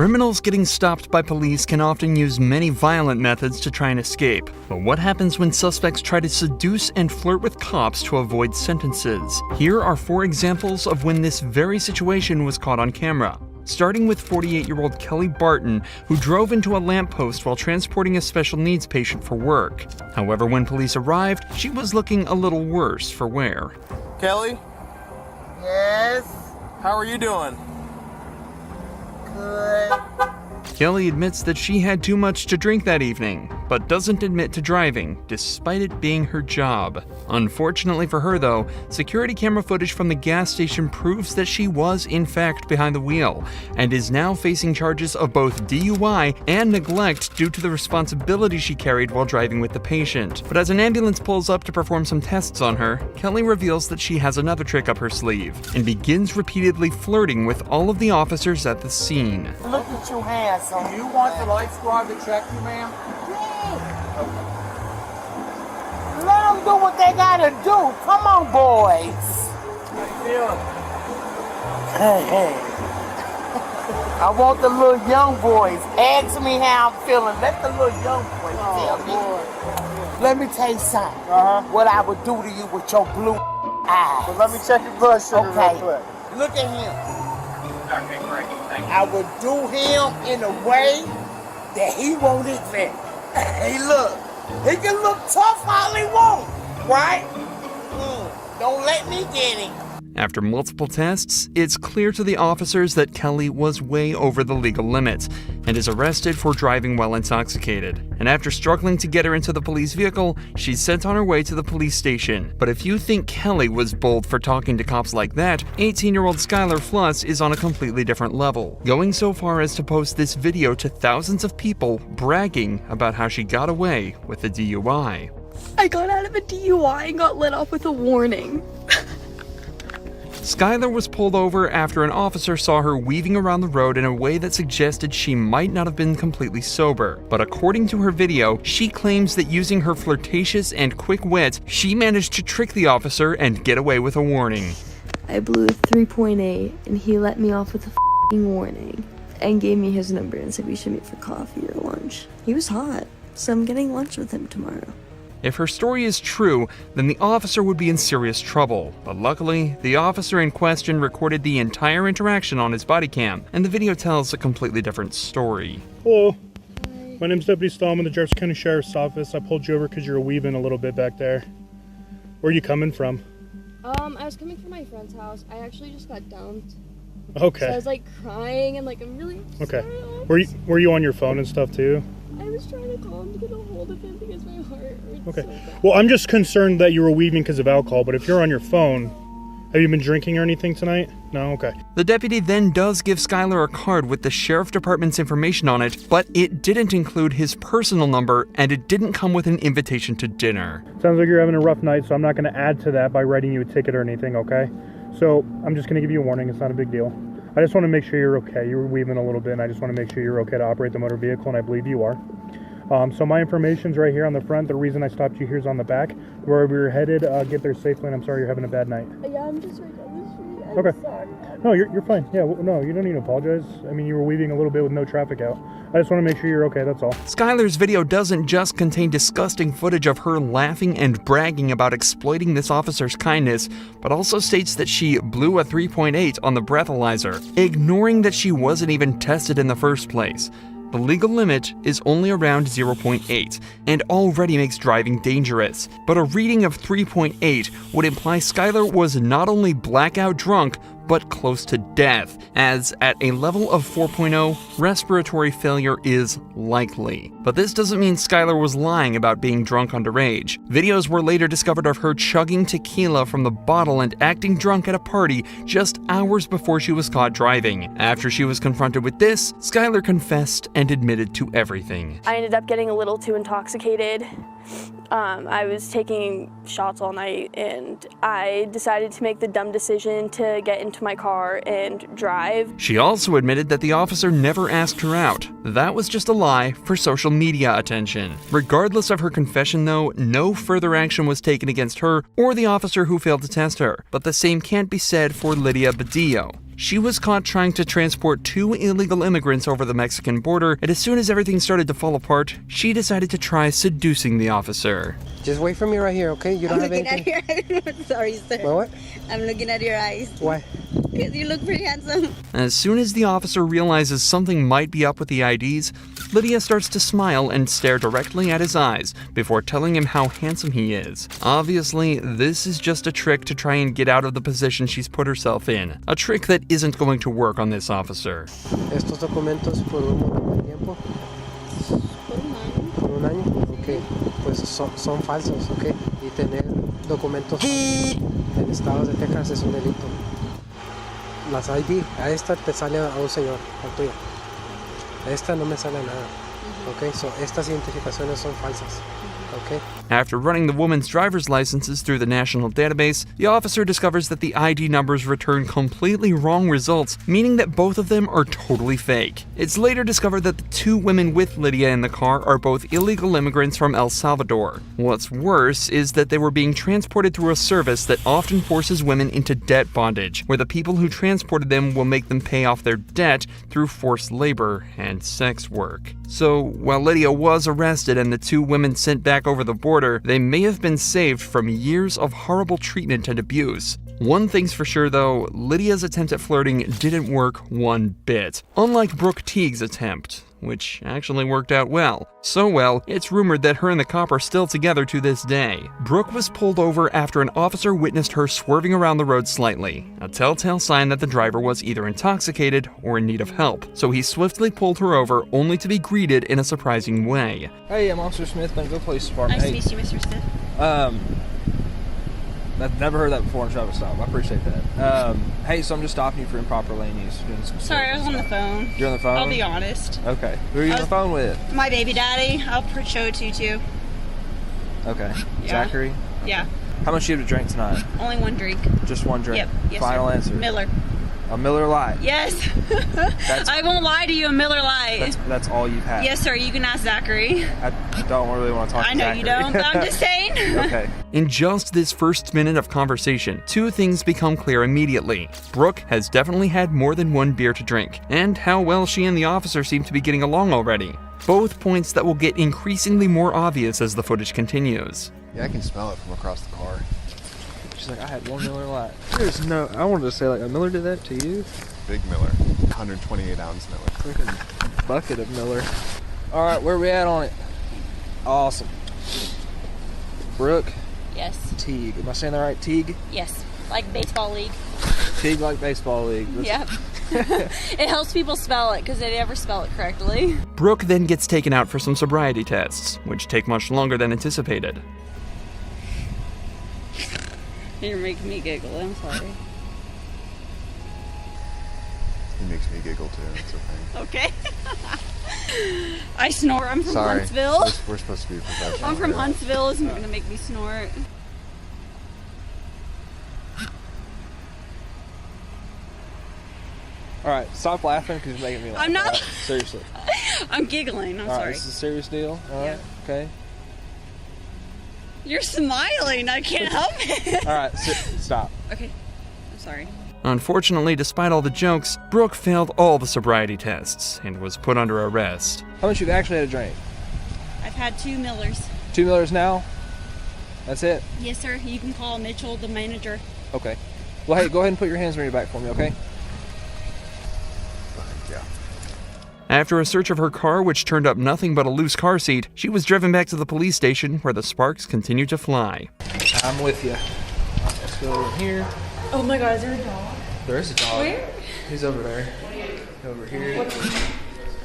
Criminals getting stopped by police can often use many violent methods to try and escape. But what happens when suspects try to seduce and flirt with cops to avoid sentences? Here are 4 examples of when this very situation was caught on camera. Starting with 48-year-old Kelly Barton, who drove into a lamppost while transporting a special needs patient for work. However, when police arrived, she was looking a little worse for wear. Kelly? Yes? How are you doing? Good. Kelly admits that she had too much to drink that evening, but doesn't admit to driving, despite it being her job. Unfortunately for her, though, security camera footage from the gas station proves that she was in fact behind the wheel, and is now facing charges of both DUI and neglect due to the responsibility she carried while driving with the patient. But as an ambulance pulls up to perform some tests on her, Kelly reveals that she has another trick up her sleeve, and begins repeatedly flirting with all of the officers at the scene. Look at you handsome. You want the light squad to check you, ma'am? Let them do what they gotta do. Come on, boys. How you feeling? Hey. I want the little young boys. Ask me how I'm feeling. Let the little young boys tell me. Let me tell you something. What I would do to you with your blue eyes. Well, let me check your blood sugar Okay. real quick. Look at him. Okay, great. Thank you. I would do him in a way that he won't admit. Hey, look. He can look tough all he wants, right? Don't let me get him. After multiple tests, it's clear to the officers that Kelly was way over the legal limits and is arrested for driving while intoxicated. And after struggling to get her into the police vehicle, she's sent on her way to the police station. But if you think Kelly was bold for talking to cops like that, 18-year-old Skylar Fluss is on a completely different level, going so far as to post this video to thousands of people bragging about how she got away with a DUI. I got out of a DUI and got let off with a warning. Skylar was pulled over after an officer saw her weaving around the road in a way that suggested she might not have been completely sober. But according to her video, she claims that using her flirtatious and quick wit, she managed to trick the officer and get away with a warning. I blew a 3.8 and he let me off with a f***ing warning and gave me his number and said we should meet for coffee or lunch. He was hot, so I'm getting lunch with him tomorrow. If her story is true, then the officer would be in serious trouble. But luckily, the officer in question recorded the entire interaction on his body cam, and the video tells a completely different story. Hello. Hi. My name's Deputy Stallman, the Jefferson County Sheriff's Office. I pulled you over because you were weaving a little bit back there. Where are you coming from? I was coming from my friend's house. I actually just got dumped. Okay. So I was like crying and like I'm really Okay. sorry. Were you on your phone and stuff too? I was trying to call him to get a hold of him because my heart hurts Okay. so bad. Well, I'm just concerned that you were weaving because of alcohol, but if you're on your phone, have you been drinking or anything tonight? No? Okay. The deputy then does give Skylar a card with the sheriff department's information on it, but it didn't include his personal number, and it didn't come with an invitation to dinner. Sounds like you're having a rough night, so I'm not going to add to that by writing you a ticket or anything, okay? So I'm just going to give you a warning. It's not a big deal. I just want to make sure you're okay. You were weaving a little bit, and I just want to make sure you're okay to operate the motor vehicle, and I believe you are. So my information's right here on the front. The reason I stopped you here is on the back. Wherever you're headed, get there safely, and I'm sorry you're having a bad night. Yeah, I'm just right down the street. I'm Okay. sorry. No, you're fine. Yeah, no, you don't need to apologize. I mean, you were weaving a little bit with no traffic out. I just want to make sure you're okay, that's all. Skylar's video doesn't just contain disgusting footage of her laughing and bragging about exploiting this officer's kindness, but also states that she blew a 3.8 on the breathalyzer, ignoring that she wasn't even tested in the first place. The legal limit is only around 0.8 and already makes driving dangerous. But a reading of 3.8 would imply Skylar was not only blackout drunk, but close to death, as at a level of 4.0, respiratory failure is likely. But this doesn't mean Skylar was lying about being drunk underage. Videos were later discovered of her chugging tequila from the bottle and acting drunk at a party just hours before she was caught driving. After she was confronted with this, Skylar confessed and admitted to everything. I ended up getting a little too intoxicated. I was taking shots all night and I decided to make the dumb decision to get into my car and drive. She also admitted that the officer never asked her out. That was just a lie for social media attention. Regardless of her confession though, no further action was taken against her or the officer who failed to test her. But the same can't be said for Lydia Badillo. She was caught trying to transport 2 illegal immigrants over the Mexican border, and as soon as everything started to fall apart, she decided to try seducing the officer. Just wait for me right here, okay? You don't have looking anything? at your eyes. Sorry, sir. What? I'm looking at your eyes. Why? Because you look pretty handsome. As soon as the officer realizes something might be up with the IDs, Lydia starts to smile and stare directly at his eyes before telling him how handsome he is. Obviously, this is just a trick to try and get out of the position she's put herself in. A trick that isn't going to work on this officer. Estos documentos por un montón de tiempo. ¿Por un año? Ok. Pues son falsos, ok. Y tener documentos en estados de Texas es un delito. Las ID, a esta te sale a un señor, a tuya. A esta no me sale nada. Ok, so estas identificaciones son falsas. Okay. After running the woman's driver's licenses through the national database, the officer discovers that the ID numbers return completely wrong results, meaning that both of them are totally fake. It's later discovered that the 2 women with Lydia in the car are both illegal immigrants from El Salvador. What's worse is that they were being transported through a service that often forces women into debt bondage, where the people who transported them will make them pay off their debt through forced labor and sex work. So, while Lydia was arrested and the 2 women sent back over the border, they may have been saved from years of horrible treatment and abuse. One thing's for sure though, Lydia's attempt at flirting didn't work one bit. Unlike Brooke Teague's attempt, which actually worked out well. So well, it's rumored that her and the cop are still together to this day. Brooke was pulled over after an officer witnessed her swerving around the road slightly, a telltale sign that the driver was either intoxicated or in need of help. So he swiftly pulled her over, only to be greeted in a surprising way. Hey, I'm Officer Smith, Bentonville Police Department. Nice to meet you, Mr. Smith. I've never heard that before in a traffic stop. I appreciate that. Hey, so I'm just stopping you for improper lane use. Sorry, I was on the phone. You're on the phone? I'll be honest. Okay. Who are you on the phone with? My baby daddy. I'll show it to you too. Okay. Yeah. Zachary? Yeah. How much do you have to drink tonight? Only one drink. Just one drink? Yep. Yes, Final sir. answer? Miller. A Miller Lite? Yes. I won't lie to you, a Miller Lite. That's all you've had? Yes, sir. You can ask Zachary. I don't really want to talk to Zachary. I know you don't, but I'm just saying. Okay. In just this first minute of conversation, 2 things become clear immediately. Brooke has definitely had more than 1 beer to drink, and how well she and the officer seem to be getting along already. Both points that will get increasingly more obvious as the footage continues. Yeah, I can smell it from across the car. She's like, I had 1 Miller Lite. There's no, I wanted to say like, a Miller did that to you? Big Miller, 128 ounce Miller. Freaking bucket of Miller. All right, where we at on it? Awesome. Brooke? Yes. Teague. Am I saying that right? Teague? Yes. Like baseball league. Teague like baseball league. Yep. It helps people spell it because they never spell it correctly. Brooke then gets taken out for some sobriety tests, which take much longer than anticipated. You're making me giggle. I'm sorry. He makes me giggle too. It's okay. Okay. I snore. I'm from Sorry. Huntsville. We're supposed to be professional. I'm from here. Huntsville. Isn't going to make me snort. All right, stop laughing because you're making me laugh. I'm not. All right? Seriously. I'm giggling. I'm All right, sorry. this is a serious deal. All right. Okay. You're smiling. I can't help it. All right, stop. Okay. I'm sorry. Unfortunately, despite all the jokes, Brooke failed all the sobriety tests and was put under arrest. How much you've actually had a drink? I've had 2 Millers. 2 Millers now? That's it? Yes, sir. You can call Mitchell, the manager. Okay. Well, hey, go ahead and put your hands on your back for me, okay? Yeah. After a search of her car, which turned up nothing but a loose car seat, she was driven back to the police station where the sparks continued to fly. I'm with you. Let's go over here. Oh my god, is there a dog? There is a dog. Where? He's over there. Over here.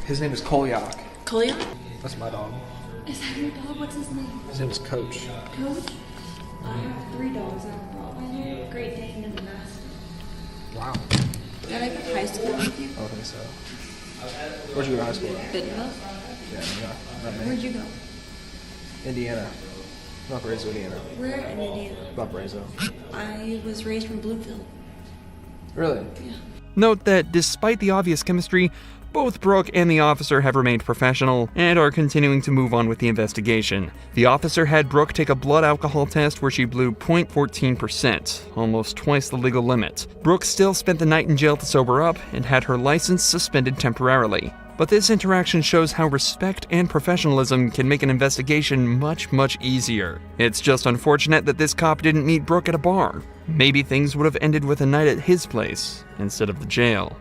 His name is Kolyak. Kalia? That's my dog. Is that your dog? What's his name? His name is Coach. Coach? I have 3 dogs. I have a Rottweiler, Great Dane, and a Mastiff. Wow. Did I go to high school with you? I don't think so. Where'd you go to high school at? Bentonville? Yeah, not me. Where'd you go? Indiana. Valparaiso, Indiana. Where in Indiana? Valparaiso. I was raised from Bloomfield. Really? Yeah. Note that despite the obvious chemistry, Both Brooke and the officer have remained professional and are continuing to move on with the investigation. The officer had Brooke take a blood alcohol test where she blew 0.14%, almost twice the legal limit. Brooke still spent the night in jail to sober up and had her license suspended temporarily. But this interaction shows how respect and professionalism can make an investigation much, much easier. It's just unfortunate that this cop didn't meet Brooke at a bar. Maybe things would have ended with a night at his place instead of the jail.